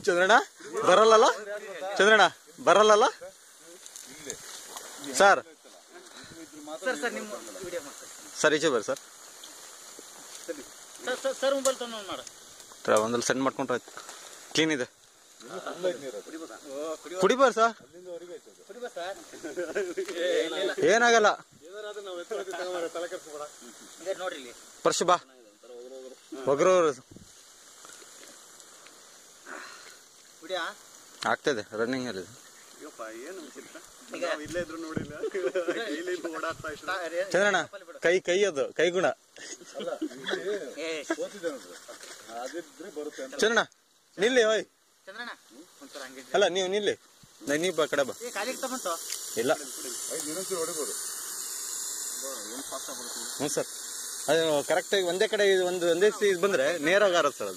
Chandranna ಬರಲ್ಲಲ್ಲ, Chandranna ಬರಲ್ಲಲ್ಲ sir. Sir ಈಚೆ ಬರ್ರಿ sir. ಒಂದಲ್ಲಿ send ಮಾಡ್ಕೊಂಡ್ರೆ ಆಯ್ತು. ಕ್ಲೀನ್ ಇದೆ, ಕುಡಿಬಾರ ಸರ್, ಏನಾಗಲ್ಲ. ಪರ್ಶು ಬಾ ಒಗ್ರವ್ರು ಆಗ್ತದೆ ರನ್ನಿಂಗ್ ಅಲ್ಲಿ. ಚಂದ್ರಣ್ಣ ಕೈ ಅದು ಕೈ ಗುಣ. ಚಂದ್ರಣ್ಣ ನಿಲ್ಲಿ ಓಯ್, ಅಲ್ಲ ನೀವು ನಿಲ್ಲಿ, ನೀವು ಕಡೆ ಬಾ. ಇಲ್ಲ ಹ್ಞೂ ಸರ್, ಅದು ಕರೆಕ್ಟಾಗಿ ಒಂದೇ ಕಡೆ ಒಂದೇ ಸೀಸ್ ಬಂದ್ರೆ ನೇರಾಗಿ ಆರತ್ತೆ ಸರ್ ಅದು.